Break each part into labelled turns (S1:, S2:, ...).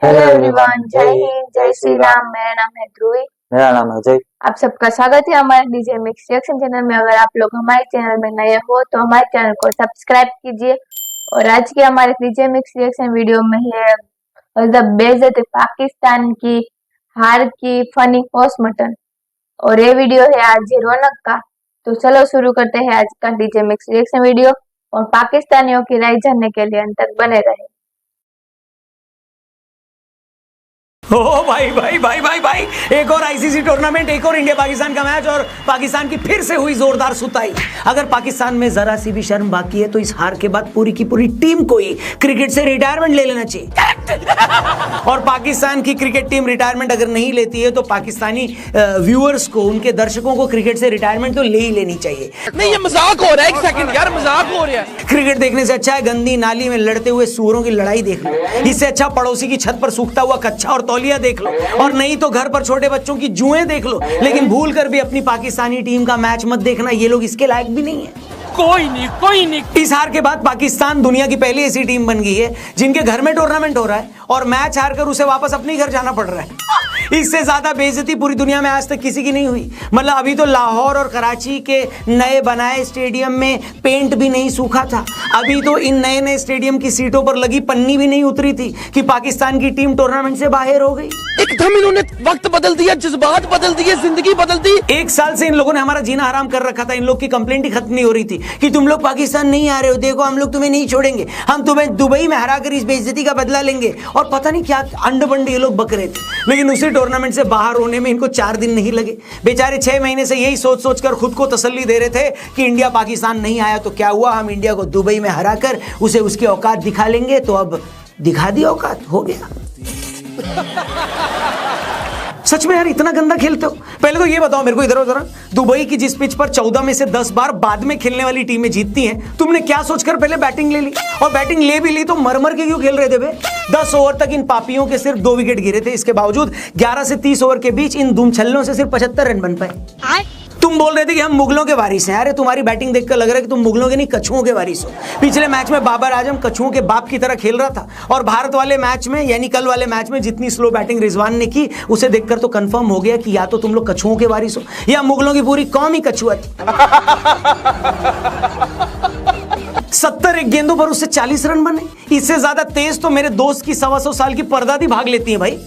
S1: Hello everyone, जय हिंद, जय श्री राम। मेरा नाम है ध्रुवी।
S2: मेरा नाम है अजय।
S1: आप सबका स्वागत है हमारे डीजे मिक्स रिएक्शन चैनल में। अगर आप लोग हमारे चैनल में नए हो तो हमारे चैनल को सब्सक्राइब कीजिए। और आज के हमारे डीजे मिक्स रिएक्शन वीडियो में है मतलब बेइज्जती पाकिस्तान की हार की फनी पोस्टमार्टम। और ये वीडियो है आज रौनक का। तो चलो शुरू करते हैं आज का डीजे मिक्स रिएक्शन वीडियो। और पाकिस्तानियों की राय जानने के लिए अंत तक बने रहे।
S3: ओ भाई भाई भाई भाई भाई, एक और आईसीसी टूर्नामेंट, एक और इंडिया पाकिस्तान का मैच और पाकिस्तान की फिर से हुई जोरदार सुताई। अगर पाकिस्तान में जरा सी भी शर्म बाकी है तो इस हार के बाद पूरी की पूरी टीम को ही क्रिकेट से रिटायरमेंट ले लेना चाहिए। और पाकिस्तान की क्रिकेट टीम रिटायरमेंट अगर नहीं लेती है तो पाकिस्तानी व्यूअर्स को, उनके दर्शकों को क्रिकेट से रिटायरमेंट तो ले ही लेनी चाहिए।
S4: नहीं, ये मजाक हो रहा है। एक सेकंड यार, मजाक हो रहा है।
S3: क्रिकेट देखने से अच्छा है गंदी नाली में लड़ते हुए सूअरों की लड़ाई देख लो। इससे अच्छा पड़ोसी की छत पर सूखता हुआ कच्चा और तौलिया देख लो, और नहीं तो घर पर छोटे बच्चों की जुएं देख लो। लेकिन भूल कर भी अपनी पाकिस्तानी टीम का मैच मत देखना, ये लोग इसके लायक भी नहीं है।
S4: कोई नहीं।
S3: इस हार के बाद पाकिस्तान दुनिया की पहली ऐसी टीम बन गई है जिनके घर में टूर्नामेंट हो रहा है और मैच हारकर उसे वापस अपने घर जाना पड़ रहा है। इससे ज्यादा बेइज्जती पूरी दुनिया में आज तक किसी की नहीं हुई। मतलब अभी तो लाहौर और कराची के नए बनाए स्टेडियम में पेंट भी नहीं सूखा था। अभी तो इन नए नए स्टेडियम की सीटों पर लगी पन्नी भी नहीं उतरी थी कि पाकिस्तान की टीम टूर्नामेंट से बाहर हो गई।
S4: एकदम इन्होंने वक्त बदल दिया, जज्बात बदल दिए, जिंदगी बदल दी।
S3: एक साल से इन लोगों ने हमारा जीना हराम कर रखा था। इन लोग की कंप्लेंट ही खत्म नहीं हो रही थी कि तुम लोग पाकिस्तान नहीं आ रहे हो, देखो हम लोग तुम्हें नहीं छोड़ेंगे, हम तुम्हें दुबई में हराकर इस बेइज्जती का बदला लेंगे। और पता नहीं क्या अंड बंड ये लोग बक रहे थे। लेकिन उसी टूर्नामेंट से बाहर होने में इनको 4 दिन नहीं लगे। बेचारे 6 महीने से यही सोच सोच कर खुद को तसल्ली दे रहे थे कि इंडिया पाकिस्तान नहीं आया तो क्या हुआ, हम इंडिया को दुबई में हराकर उसे उसकी औकात दिखा लेंगे। तो अब दिखा दी औकात, हो गया। सच में यार, इतना गंदा खेलते हो? पहले तो ये बताओ मेरे को, इधर उधर, दुबई की जिस पिच पर 14 में से 10 बार बाद में खेलने वाली टीमें जीतती हैं, तुमने क्या सोचकर पहले बैटिंग ले ली? और बैटिंग ले भी ली तो मर के क्यों खेल रहे थे बे? 10 ओवर तक इन पापियों के सिर्फ 2 विकेट गिरे थे। इसके बावजूद 11 से 30 ओवर के बीच इन दुमछल्लों से सिर्फ 75 रन बन पाए। तुम बोल रहे थे कि हम मुगलों के वारिस हैं। अरे तुम्हारी बैटिंग देखकर लग रहा है कि तुम मुगलों के नहीं, कछुओं के वारिस हो। पिछले मैच में बाबर आजम कछुओं के बाप की तरह खेल रहा था। और भारत वाले मैच में, यानी कल वाले मैच में, जितनी स्लो बैटिंग रिजवान ने की, उसे देखकर तो कंफर्म हो गया कि या तो तुम लोग कछुओं के वारिस हो या मुगलों की पूरी कौम ही कछुआ थी। 70 गेंदों पर उससे 40 रन बने। इससे ज्यादा तेज तो मेरे दोस्त की 125 साल की परदादी भाग लेती है भाई।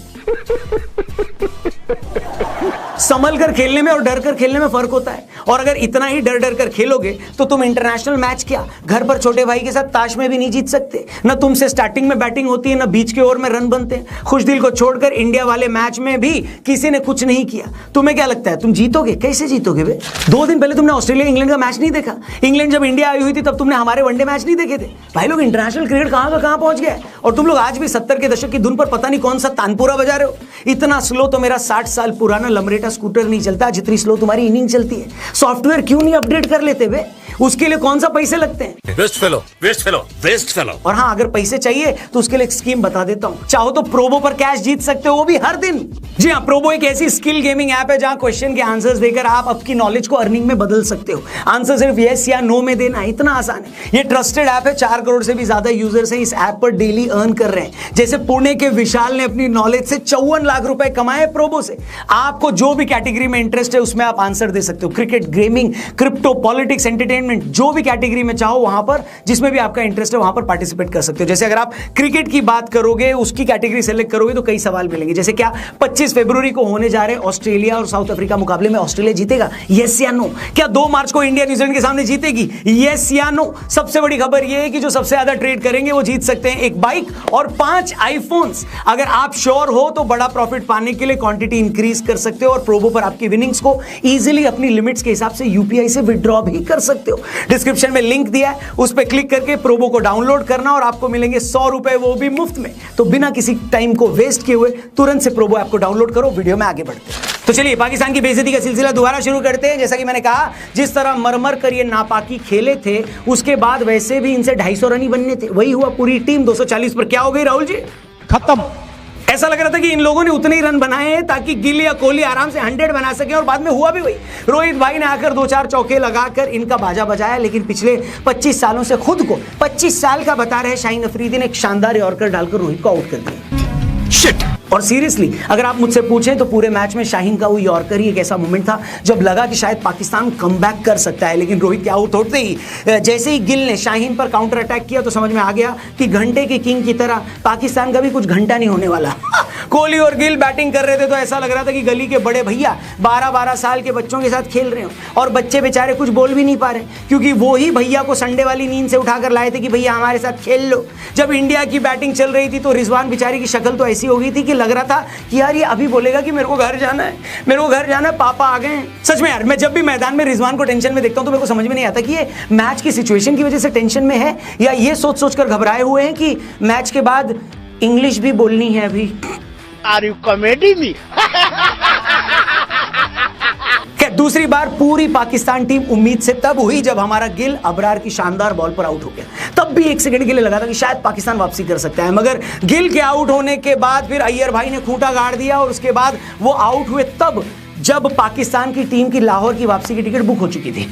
S3: संभल कर खेलने में और डर कर खेलने में फर्क होता है। और अगर इतना ही डर डर कर खेलोगे तो तुम इंटरनेशनल मैच क्या, घर पर छोटे भाई के साथ ताश में भी नहीं जीत सकते। न तुमसे स्टार्टिंग में बैटिंग होती है, न बीच के ओवर में रन बनते हैं। खुश दिल को छोड़कर इंडिया वाले मैच में भी किसी ने कुछ नहीं किया। तुम्हें क्या लगता है तुम जीतोगे? कैसे जीतोगे बे? 2 दिन पहले तुमने ऑस्ट्रेलिया इंग्लैंड का मैच नहीं देखा? इंग्लैंड जब इंडिया आई हुई थी तब तुमने हमारे वनडे मैच नहीं देखे थे? भाई लोग, इंटरनेशनल क्रिकेट कहां का कहां पहुंच गया है। और तुम लोग आज भी 70 के दशक की धुन पर पता नहीं कौन सा तानपुरा बजा रहे हो। इतना स्लो तो मेरा 60 साल पुराना लमरेटा स्कूटर नहीं चलता जितनी स्लो तुम्हारी इनिंग चलती है। सॉफ्टवेयर क्यों नहीं अपडेट कर लेते बे? उसके लिए कौन सा पैसे लगते हैं?
S4: Waste fellow.
S3: और हाँ, अगर पैसे चाहिए तो उसके लिए एक स्कीम बता देता हूं। चाहो तो प्रोबो पर कैश जीत सकते हो, वो भी हर दिन। जी हाँ, प्रोबो एक ऐसी स्किल गेमिंग ऐप है जहां क्वेश्चन के आंसर्स देकर आप आपकी नॉलेज को अर्निंग में बदल सकते हो। आंसर सिर्फ यस या नो में देना है, इतना आसान है। ये ट्रस्टेड ऐप है। 4 करोड़ से भी ज्यादा यूजर्स हैं इस ऐप पर डेली अर्न कर रहे हैं। जैसे पुणे के विशाल ने अपनी नॉलेज से 54 लाख रुपए कमाए प्रोबो से। आपको जो भी कैटेगरी में इंटरेस्ट है उसमें आप आंसर दे सकते हो। Cricket, gaming, crypto, politics, entertainment, जो भी कैटेगरी में चाहो वहां पर, जिसमें भी आपका इंटरेस्ट है वहां पर पार्टिसिपेट कर सकते हो। जैसे अगर आप क्रिकेट की बात करोगे, उसकी कैटेगरी सेलेक्ट करोगे तो कई सवाल मिलेंगे। जैसे क्या 25 फरवरी को होने जा रहे ऑस्ट्रेलिया और साउथ अफ्रीका मुकाबले में ऑस्ट्रेलिया जीतेगा? यस या नो? क्या 2 मार्च को इंडिया न्यूजीलैंड के सामने जीतेगी? यस या नो? सबसे बड़ी खबर यह है कि जो सबसे ज्यादा ट्रेड करेंगे वो जीत सकते हैं एक बाइक और 5 आईफोन्स। अगर आप श्योर हो तो बड़ा प्रॉफिट पाने के लिए क्वांटिटी इंक्रीज कर सकते हो और प्रोबो पर आपकी विनिंग्स को इजीली अपनी लिमिट्स के हिसाब से यूपीआई से विड्रॉ भी कर सकते हो। डिस्क्रिप्शन में लिंक दिया है, उस पर क्लिक करके प्रोबो को डाउनलोड करना और आपको मिलेंगे 100 रुपए, वो भी मुफ्त में। तो बिना किसी टाइम को वेस्ट किए हुए तुरंत से प्रोबो ऐप को डाउनलोड करो। वीडियो में आगे बढ़ते हैं। तो चलिए पाकिस्तान की बेइज्जती का सिलसिला दोबारा शुरू करते हैं। जैसा कि मैंने कहा, जिस तरह मरमर कर ये नापाकी खेले थे, उसके बाद वैसे भी इनसे 250 रन ही बनने थे। वही हुआ, पूरी टीम 240 पर क्या हो गई राहुल जी?
S4: खत्म।
S3: ऐसा लग रहा था कि इन लोगों ने उतने ही रन बनाए हैं ताकि गिल या कोहली आराम से 100 बना सके, और बाद में हुआ भी वही। रोहित भाई ने आकर 2-4 चौके लगाकर इनका बाजा बजाया, लेकिन पिछले 25 सालों से खुद को 25 साल का बता रहे शाहीन अफरीदी ने एक शानदार यॉर्कर डालकर रोहित को आउट कर दिया।
S4: शिट।
S3: और सीरियसली अगर आप मुझसे पूछें तो पूरे मैच में शाहीन का वो यॉर्कर ही एक ऐसा मोमेंट था जब लगा कि शायद पाकिस्तान कमबैक कर सकता है, लेकिन रोहित के आउट होते ही जैसे ही गिल ने शाहीन पर काउंटर अटैक किया तो समझ में आ गया कि घंटे के किंग की तरह पाकिस्तान का भी कुछ घंटा नहीं होने वाला। कोहली और गिल बैटिंग कर रहे थे तो ऐसा लग रहा था कि गली के बड़े भैया 12-12 साल के बच्चों के साथ खेल रहे हो, और बच्चे बेचारे कुछ बोल भी नहीं पा रहे क्योंकि वो ही भैया को संडे वाली नींद से उठाकर लाए थे कि भैया हमारे साथ खेल लो। जब इंडिया की बैटिंग चल रही थी तो रिजवान बेचारी की शक्ल तो ऐसी हो गई थी कि लग रहा था कि यार ये अभी बोलेगा कि मेरे को घर जाना है, मेरे को घर जाना है, पापा आ गए हैं। सच में यार, मैं जब भी मैदान में रिजवान को टेंशन में देखता हूं तो मेरे को समझ में नहीं आता कि ये मैच की सिचुएशन की वजह से टेंशन में है या ये सोच सोच कर घबराए हुए हैं कि मैच के बाद इंग्लिश भी बोलनी है अभी।
S4: Are you comedy me?
S3: दूसरी बार पूरी पाकिस्तान टीम उम्मीद से तब हुई जब हमारा गिल अबरार की शानदार बॉल पर आउट हो गया। तब भी एक सेकंड के लिए लगा था कि शायद पाकिस्तान वापसी कर सकता है, मगर गिल के आउट होने के बाद फिर अय्यर भाई ने खूंटा गाड़ दिया और उसके बाद वो आउट हुए तब जब पाकिस्तान की टीम की लाहौर की वापसी की टिकट बुक हो चुकी थी।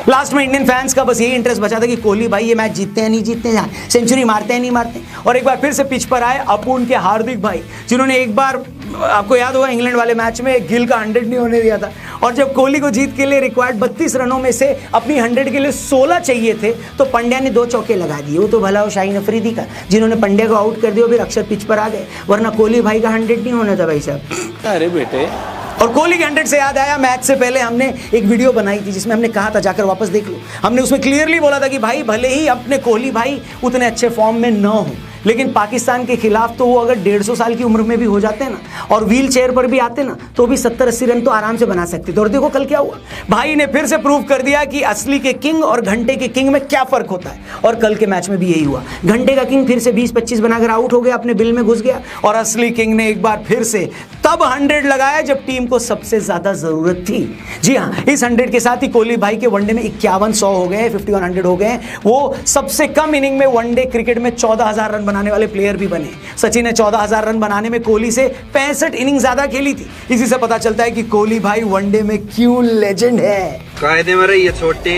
S3: लास्ट में इंडियन फैंस का बस यही इंटरेस्ट बचा था कि कोहली भाई ये मैच जीतते हैं नहीं जीतते हैं, सेंचुरी मारते हैं नहीं मारते हैं। और एक बार फिर से पिच पर आए अपुन के हार्दिक भाई, जिन्होंने एक बार, आपको याद होगा इंग्लैंड वाले मैच में गिल का 100 नहीं होने दिया था, और जब कोहली को जीत के लिए रिक्वायर्ड 32 रनों में से अपनी 100 के लिए 16 चाहिए थे तो पंड्या ने 2 चौके लगा दिए। वो तो भला हो शाहीन अफरीदी का, जिन्होंने पंड्या को आउट कर दिया, फिर अक्षर पिच पर आ गए, वरना कोहली भाई का 100 नहीं होना था भाई साहब।
S4: अरे बेटे।
S3: और कोहली के 100 से याद आया, मैच से पहले हमने एक वीडियो बनाई थी जिसमें हमने कहा था, जाकर वापस देख लो, हमने उसमें क्लियरली बोला था कि भाई भले ही अपने कोहली भाई उतने अच्छे फॉर्म में न हो, लेकिन पाकिस्तान के खिलाफ तो वो अगर 150 साल की उम्र में भी हो जाते हैं ना और व्हील चेयर पर भी आते ना तो भी 70-80 रन तो आराम से बना सकते थे। और देखो कल क्या हुआ, भाई ने फिर से प्रूव कर दिया कि असली के किंग और घंटे के किंग में क्या फर्क होता है। और कल के मैच में भी यही हुआ, घंटे का किंग फिर से 20-25 बनाकर आउट हो गया, अपने बिल में घुस गया, और असली किंग ने एक बार फिर से तब 100 लगाया जब टीम को सबसे ज्यादा जरूरत थी। जी हाँ, इस 100 के साथ ही कोहली भाई के वनडे में 51-100 हो गए, 51-100 हो गए। वो सबसे कम इनिंग में वनडे क्रिकेट में 14,000 रन बनाने वाले प्लेयर भी बने। सचिन ने 14,000 रन बनाने में कोहली से 65 इनिंग ज्यादा खेली थी। इसी से पता चलता है कि कोहली भाई वनडे में क्यों लेजेंड है।
S2: कायदे में रही है छोटे।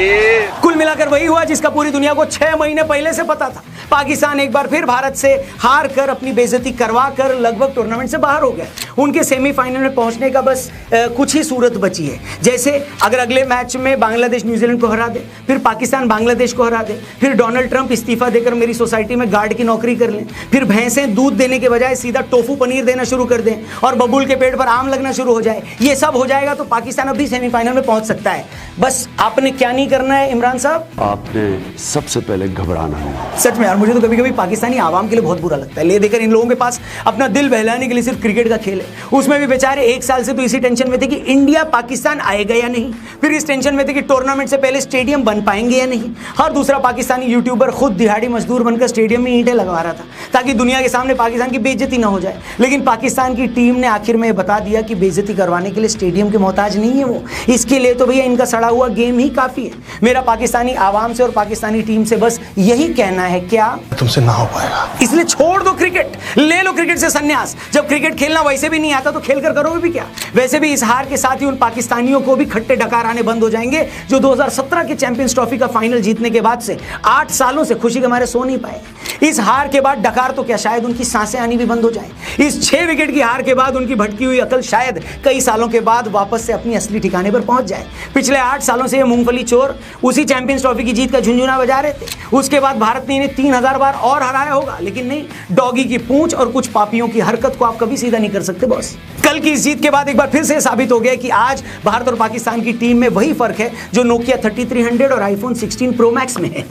S3: कुल मिलाकर वही हुआ जिसका पूरी दुनिया को 6 महीने पहले से पता था। पाकिस्तान एक बार फिर भारत से हार कर, अपनी बेइज्जती करवा कर लगभग टूर्नामेंट से बाहर हो गए। उनके सेमीफाइनल में पहुंचने का बस कुछ ही सूरत बची है। जैसे अगर अगले मैच में बांग्लादेश न्यूजीलैंड को हरा दे, फिर पाकिस्तान बांग्लादेश को हरा दे, फिर डोनाल्ड ट्रंप इस्तीफा देकर मेरी सोसाइटी में गार्ड की नौकरी कर लें, फिर भैंसें दूध देने के बजाय सीधा टोफू पनीर देना शुरू कर दें और बबूल के पेट पर आम लगना शुरू हो जाए, ये सब हो जाएगा तो पाकिस्तान अभी सेमीफाइनल में पहुंच सकता है। बस आपने क्या नहीं करना है इमरान साहब,
S5: आपने सबसे पहले घबराना है।
S3: सच में यार, मुझे तो कभी कभी पाकिस्तानी आवाम के लिए बहुत बुरा लगता है। ले देकर इन लोगों के पास अपना दिल बहलाने के लिए सिर्फ क्रिकेट का खेल है, उसमें भी बेचारे 1 साल से तो इसी टेंशन में थे कि इंडिया पाकिस्तान आएगा या नहीं, फिर इस टेंशन में थे कि टूर्नामेंट से पहले स्टेडियम बन पाएंगे या नहीं। हर दूसरा पाकिस्तानी यूट्यूबर खुद दिहाड़ी मजदूर बनकर स्टेडियम में ईंटें लगवा रहा था ताकि दुनिया के सामने पाकिस्तान की बेइज्जती ना हो जाए। लेकिन पाकिस्तान की टीम ने आखिर में बता दिया कि बेइज्जती करवाने के लिए स्टेडियम के मोहताज नहीं है वो, इसके लिए तो भैया इनका सड़ा हुआ गेम ही काफी है। मेरा पाकिस्तानी आवाम से और पाकिस्तानी टीम से बस यही कहना है, क्या
S6: तुमसे ना हो पाएगा,
S3: इसलिए छोड़ दो क्रिकेट, ले लो क्रिकेट से संन्यास। जब क्रिकेट खेलना वैसे भी नहीं आता तो खेलकर करोगे भी क्या। वैसे भी इस हार के साथ ही उन पाकिस्तानियों को भी खट्टे डकार आने बंद हो जाएंगे जो 2017 के चैंपियंस ट्रॉफी का फाइनल जीतने के बाद से 8 सालों से खुशी के मारे सो नहीं पाए। इस हार के बाद डकार तो क्या, शायद उनकी सांसें आनी भी बंद हो जाए। इस 6 विकेट की हार के बाद उनकी भटकी हुई अकल शायद कई सालों के बाद वापस से अपनी असली ठिकाने पर पहुंच जाए। पिछले 8 सालों से ये मूंगफली चोर उसी चैंपियंस ट्रॉफी की जीत का झुंझुना बजा रहे थे। उसके बाद भारत ने इन्हें 3000 बार और हराया होगा, लेकिन नहीं, डॉगी की पूंछ और कुछ पापियों की हरकत को आप कभी सीधा नहीं कर सकते बॉस। कल की इस जीत के बाद एक बार फिर से साबित हो गया कि आज भारत और पाकिस्तान की टीम में वही फर्क है जो नोकिया 3300 और आईफोन 16 प्रो मैक्स में है।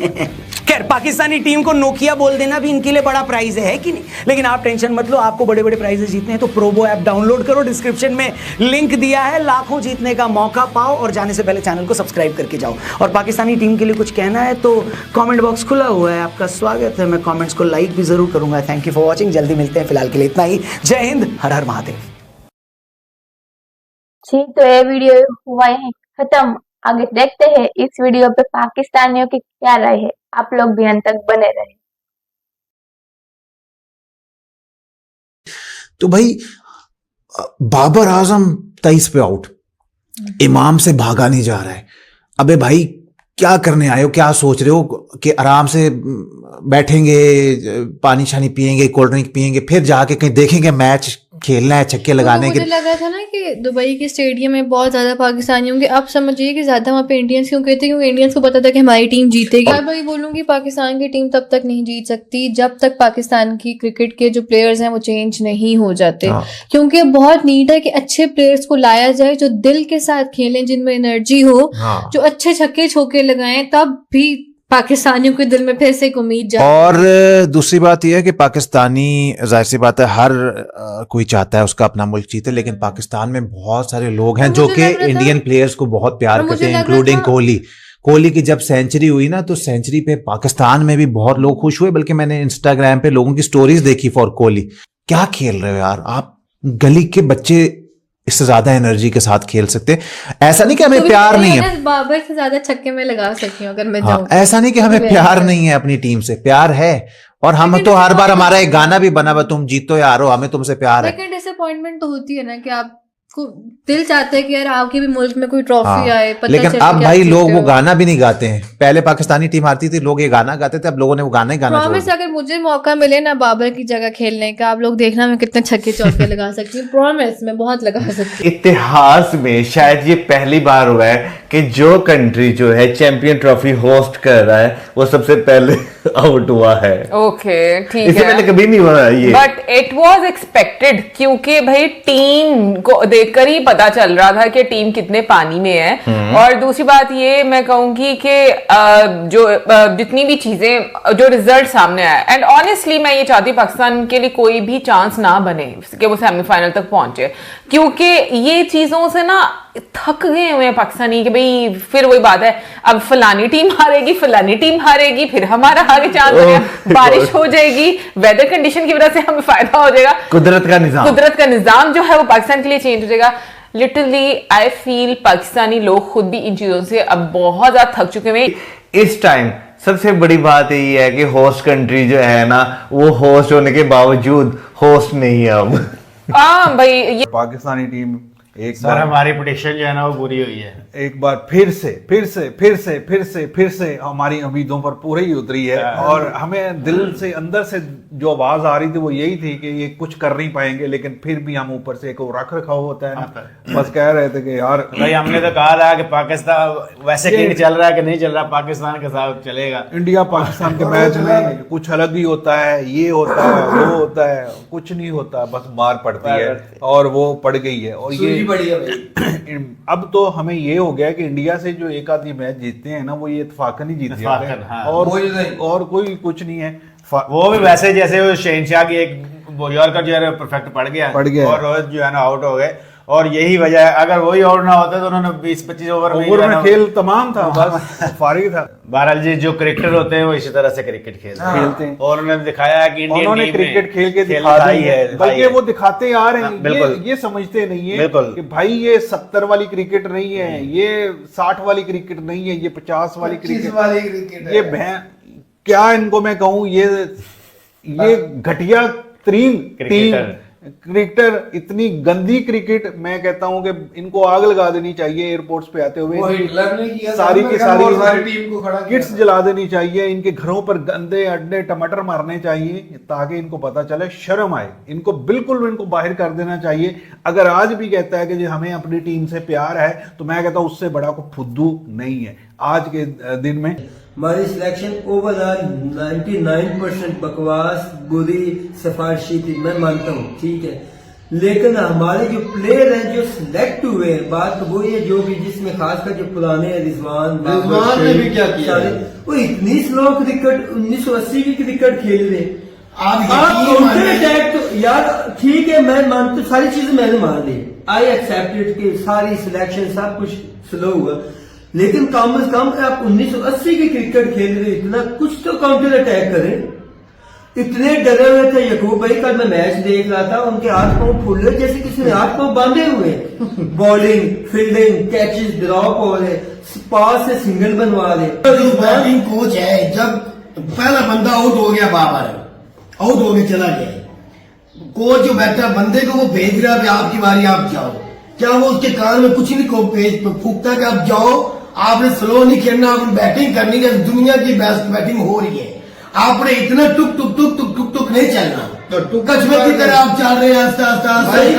S3: खैर, पाकिस्तानी टीम को नोकिया बोल देना भी इनके लिए बड़ा प्राइज है कि नहीं, लेकिन आप टेंशन मत लो, आपको बड़े बड़े प्राइजेस जीतने हैं तो प्रोबो ऐप डाउनलोड करो, डिस्क्रिप्शन में लिंक दिया है, लाखों जीतने का मौका पाओ और जाने से पहले चैनल को सब्सक्राइब करके जाओ। और पाकिस्तानी टीम के लिए कुछ कहना है तो कमेंट बॉक्स खुला हुआ है, आपका स्वागत है। मैं कमेंट्स को लाइक भी जरूर करूंगा। थैंक यू फॉर वॉचिंग, जल्दी मिलते हैं, फिलहाल के लिए इतना ही। जय हिंद, हर हर महादेव।
S1: जी, तो ये वीडियो हुआ है खत्म। आगे देखते हैं इस वीडियो पे पाकिस्तानियों की क्या राय है। आप लोग भी अंत तक बने रहे।
S6: तो भाई बाबर आजम 23 पे आउट, इमाम से भागा नहीं जा रहा है। अबे भाई क्या करने आए हो, क्या सोच रहे हो कि आराम से बैठेंगे, पानी शानी पियेंगे, कोल्ड ड्रिंक पियेंगे, फिर जाके कहीं देखेंगे मैच खेलना है, छक्के लगाने के?
S2: मुझे लगा था ना कि दुबई के स्टेडियम में बहुत ज्यादा पाकिस्तानी होंगे। अब समझिए कि ज्यादा वहाँ पे इंडियंस क्यों कहते हैं, क्योंकि इंडियंस को पता था कि हमारी टीम जीतेगी। और वही बोलूंगी, पाकिस्तान की टीम तब तक नहीं जीत सकती जब तक पाकिस्तान की क्रिकेट के जो प्लेयर्स हैं वो चेंज नहीं हो जाते। क्योंकि बहुत नीड है कि अच्छे प्लेयर्स को लाया जाए जो दिल के साथ खेलें, जिनमें एनर्जी हो, जो अच्छे छक्के छोके लगाएं, तब भी पाकिस्तानियों के दिल में फिर से एक उम्मीद जाए।
S6: और दूसरी बात यह है कि पाकिस्तानी, जाहिर सी बात है, हर कोई चाहता है उसका अपना मुल्क जीते, लेकिन पाकिस्तान में बहुत सारे लोग हैं जो कि इंडियन प्लेयर्स को बहुत प्यार करते हैं, इंक्लूडिंग कोहली की जब सेंचुरी हुई ना, तो सेंचुरी पे पाकिस्तान में भी बहुत लोग खुश हुए, बल्कि मैंने इंस्टाग्राम पे लोगों की स्टोरीज देखी फॉर कोहली। क्या खेल रहे हो यार आप, गली के बच्चे इससे ज्यादा एनर्जी के साथ खेल सकते। ऐसा नहीं कि हमें प्यार नहीं है,
S2: बाबर से ज्यादा छक्के में लगा सकती हूँ अगर मैं जाऊँ।
S6: ऐसा नहीं कि हमें प्यार नहीं है, अपनी टीम से प्यार है, और हम तो हर बार, हमारा एक गाना भी बना हुआ, तुम जीतो या हारो हमें तुमसे प्यार है।
S2: लेकिन डिसअपॉइंटमेंट तो होती है ना कि आपको दिल चाहता है कि यार आपके भी मुल्क में कोई ट्रॉफी आए, पता
S6: लेकिन
S2: चले
S6: अब
S2: कि
S6: भाई
S2: आप
S6: लोग
S2: जीते
S6: वो
S2: हो।
S6: गाना भी नहीं गाते हैं। पहले पाकिस्तानी टीम हारती थी, लोग ये गाना गाते थे, अब लोगों ने वो गाना ही गाना छोड़
S2: प्रॉमिस,
S6: दिया।
S2: अगर मुझे मौका मिले ना बाबर की जगह खेलने का, आप लोग देखना मैं कितने छक्के चौके लगा सकती हूँ। प्रॉमिस, मैं बहुत लगा सकती हूँ।
S7: इतिहास में शायद ये पहली बार हुआ है कि जो कंट्री जो है चैंपियन ट्रॉफी होस्ट कर रहा है वो सबसे पहले आउट हुआ है।
S8: ओके, ठीक
S7: इससे
S8: है,
S7: पहले कभी नहीं हुआ ये।
S8: बट इट वाज एक्सपेक्टेड, क्योंकि भाई टीम को देखकर ही पता चल रहा था कि टीम कितने पानी में है। और दूसरी बात ये मैं कहूंगी कि जो जितनी भी चीजें, जो रिजल्ट सामने आया, एंड ऑनेस्टली मैं ये चाहती हूँ पाकिस्तान के लिए कोई भी चांस ना बने कि वो सेमीफाइनल तक पहुंचे, क्योंकि ये चीजों से ना थक गए हुए हैं पाकिस्तानी कि भाई फिर वही बात है, अब फलानी टीम हारेगी, फिर हमारा आगे चांस बनेगा, बारिश हो जाएगी, वेदर कंडीशन की वजह से हमें फायदा हो जाएगा,
S7: कुदरत का निजाम
S8: जो है वो पाकिस्तान के लिए चेंज हो जाएगा। लिटरली आई फील पाकिस्तानी लोग खुद भी इन चीजों से अब बहुत ज्यादा थक चुके हैं।
S7: इस टाइम सबसे बड़ी बात ये है कि होस्ट कंट्री जो है ना, वो होस्ट होने के बावजूद होस्ट नहीं है अब।
S8: हाँ भाई, ये
S9: पाकिस्तानी टीम एक
S10: सर हमारी प्रेडिक्शन जो है ना वो पूरी हुई है।
S9: एक बार फिर से हमारी उम्मीदों पर पूरी ही उतरी है, और हमें दिल से, अंदर से जो आवाज आ रही थी वो यही थी कि ये कुछ कर नहीं पाएंगे, लेकिन फिर भी हम ऊपर से एक रख रखाव होता है ना, बस कह रहे थे कि यार
S10: भाई हमने तो कहा था कि पाकिस्तान वैसे क्रिकेट चल रहा है कि नहीं चल रहा, पाकिस्तान के साथ चलेगा।
S9: इंडिया पाकिस्तान के मैच में कुछ अलग ही होता है, ये होता है, वो होता है, कुछ नहीं होता, बस मार पड़ती है, और वो पड़ गई है। और ये अब तो हमें ये हो गया कि इंडिया से जो एक आधी मैच जीतते हैं ना, वो ये इत्तेफाकन ही जीत जाते हैं,
S10: हाँ।
S9: और कोई कुछ नहीं है।
S10: वो भी वैसे जैसे वो शहनशाह की एक यॉर्कर जो है परफेक्ट पड़ गया और रोहित जो है ना आउट हो गए, और यही वजह है, अगर वही आउट ना होते तो उन्होंने 20-25 ओवर में
S9: खेल तमाम था, बस फारिग था।
S10: बहरहाल जी जो क्रिकेटर होते हैं वो इसी तरह से क्रिकेट खेलते हैं, और उन्होंने दिखाया है कि
S9: उन्होंने क्रिकेट खेल के दिखा है, बल्कि वो दिखाते आ रहे हैं, ये समझते नहीं है कि भाई ये 70 वाली क्रिकेट नहीं है, ये 60 वाली क्रिकेट नहीं है, ये 50 वाली क्रिकेट, ये क्या इनको मैं कहूँ, ये घटिया तरीन क्रिकेटर, इतनी गंदी क्रिकेट। मैं कहता हूं कि इनको आग लगा देनी चाहिए एयरपोर्ट्स पे आते हुए, सारी की सारी किट्स जला देनी चाहिए, इनके घरों पर गंदे अंडे टमाटर मारने चाहिए, ताकि इनको पता चले, शर्म आए, इनको बिल्कुल इनको बाहर कर देना चाहिए। अगर आज भी कहता है कि जी हमें अपनी टीम से प्यार है, तो मैं कहता हूं उससे बड़ा को फुद्दू नहीं है आज के दिन में।
S11: हमारी सिलेक्शन ओवरऑल 99% बकवास, बुरी, सिफारिशी थी, मैं मानता हूँ, ठीक है, लेकिन हमारे जो प्लेयर हैं जो सिलेक्ट हुए हैं, बात तो वही है जो भी, जिसमें खासकर जो पुराने रिजवान ने भी क्या किया, वो इतनी स्लो क्रिकेट 1980 की क्रिकेट खेल रहे। आप काउंटर अटैक तो यार ठीक है, मैं मानता, सारी चीजें मैंने मान ली, आई एक्सेप्टेड कि सारी सिलेक्शन सब कुछ स्लो हुआ, लेकिन कम से कम आप 1980 की क्रिकेट खेल रहे, इतना कुछ तो काउंटर अटैक करें। इतने डरे हुए थे यकूब भाई, कल मैं मैच देख रहा था, उनके हाथ पांव फूले जैसे किसी ने हाथ पांव बांधे हुए, बॉलिंग, फील्डिंग, कैचेस ड्रॉप हो रहे, पास से सिंगल बनवा रहे।
S12: बैटिंग कोच है, जब पहला बंदा आउट हो गया, बाबर आउट हो गया चला गया, कोच जो बैठा बंदे को वो भेज रहा है आपकी बारी आप जाओ, क्या वो उसके कान में कुछ नहीं को फूकता कि आप जाओ, आपने स्लो नहीं खेलना, आपने बैटिंग करनी है, दुनिया की बेस्ट बैटिंग हो रही है, आपने इतना टुक टुक टुक टुक टुक टुक नहीं चलना, तो कछुए की तरह आप चल रहे हैं आस्ता आस्ता भाई।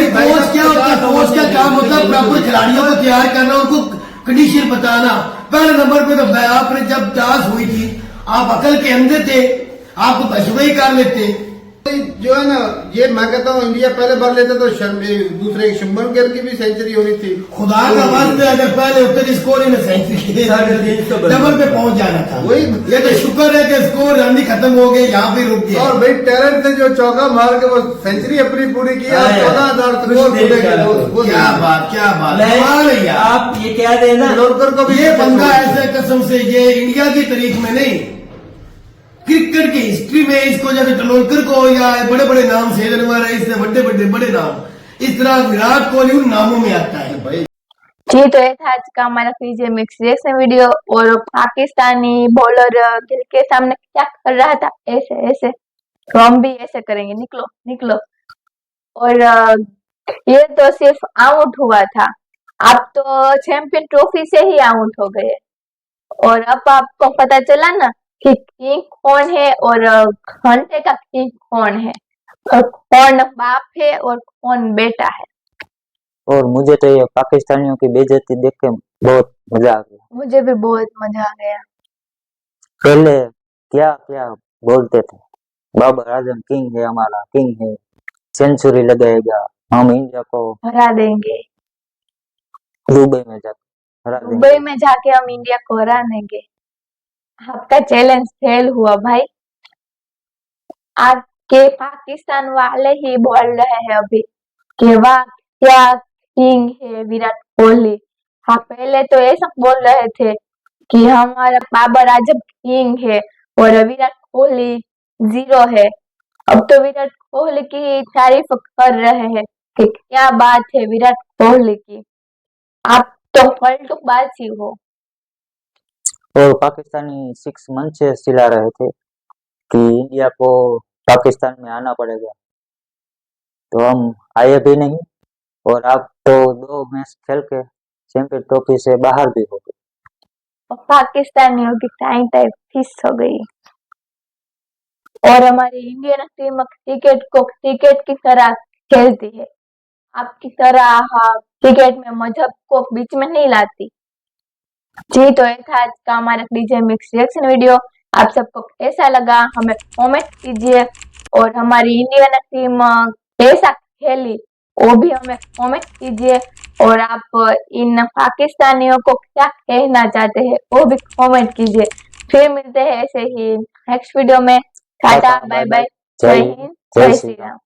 S12: कोच क्या होता है, कोच का काम होता है प्रॉपर खिलाड़ियों को तैयार करना, उनको कंडीशन बताना। पहले नंबर पे तो आपने जब टास हुई थी आप अकल के अंदर थे, आपको कछुए ही कर लेते।
S9: जो है ना, ये मैं कहता हूँ इंडिया पहले बार लेता तो दूसरे शुभमन गिल की भी सेंचुरी होनी थी।
S12: खुदा का वास्ते अगर पहले होते तो स्कोर ही में सेंचुरी डबल पे पहुंच जाना था।
S9: वही
S12: ये तो शुक्र है कि स्कोर रन ही खत्म हो गए, यहाँ पे रुक गया।
S9: और भाई टैलेंट से जो चौका मार के वो सेंचुरी अपनी पूरी की, 14,000 स्कोर पूरे किए।
S12: क्या बात कमाल है यार।
S11: आप ये कह रहे हैं ना,
S9: तेंदुलकर को भी
S12: ये बंदा ऐसे कसम से ये इंडिया की तारीख में नहीं, क्रिकेट की हिस्ट्री में इसको जैसे तेंदुलकर को या बड़े बड़े नाम से जनवर है, इससे बड़े नाम, इस तरह विराट कोहली उन नामों में आता है भाई।
S1: जी तो ये था आज का हमारा क्रिकेट मिक्स रिएक्शन वीडियो। और पाकिस्तानी बॉलर गिल के सामने क्या कर रहा था, ऐसे ऐसे, तो हम भी ऐसे करेंगे, निकलो निकलो। और ये तो सिर्फ आउट हुआ था, आप तो चैंपियन ट्रॉफी से ही आउट हो गए। और अब आपको पता चला ना कि किंग कौन है और घंटे का किंग कौन है, और कौन बाप है और कौन बेटा है।
S13: और मुझे तो ये पाकिस्तानियों की बेइज्जती देख के बहुत मजा आ गया।
S1: मुझे भी बहुत मजा आ गया।
S13: पहले क्या क्या बोलते थे, बाबर आजम किंग है, हमारा किंग है, सेंचुरी लगाएगा, हम इंडिया को
S1: हरा देंगे,
S13: दुबई में जाके हरा देंगे।
S1: दुबई में जाके हम इंडिया को हरा देंगे। आपका चैलेंज फेल हुआ भाई। आपके पाकिस्तान वाले ही बोल रहे हैं अभी कि वाह क्या किंग है विराट कोहली। हाँ, पहले तो ऐसा बोल रहे थे कि हमारा बाबर आजम किंग है और विराट कोहली 0 है। अब तो विराट कोहली की तारीफ कर रहे हैं कि क्या बात है विराट कोहली की। आप तो पलटू बाजी हो।
S13: और पाकिस्तानी 6 मंथ से चिल्ला रहे थे कि इंडिया को पाकिस्तान में आना पड़ेगा, तो हम आए भी नहीं, और आप तो 2 मैच खेल के चैंपियन ट्रॉफी से बाहर भी हो गए।
S1: पाकिस्तानियों की टाइम टाइप फिस हो गई। और हमारी इंडियन टीम क्रिकेट को क्रिकेट की तरह खेलती है, आपकी तरह क्रिकेट में मजहब को बीच में नहीं लाती। जी तो ये था आज का हमारा डीजे मिक्स रिएक्शन वीडियो। आप सबको कैसा लगा हमें कमेंट कीजिए, और हमारी इंडियन टीम कैसा खेली वो भी हमें कमेंट कीजिए, और आप इन पाकिस्तानियों को क्या कहना चाहते हैं वो भी कमेंट कीजिए। फिर मिलते हैं ऐसे ही नेक्स्ट वीडियो में। टाटा बाय बाय, जय हिंद, जय श्री राम।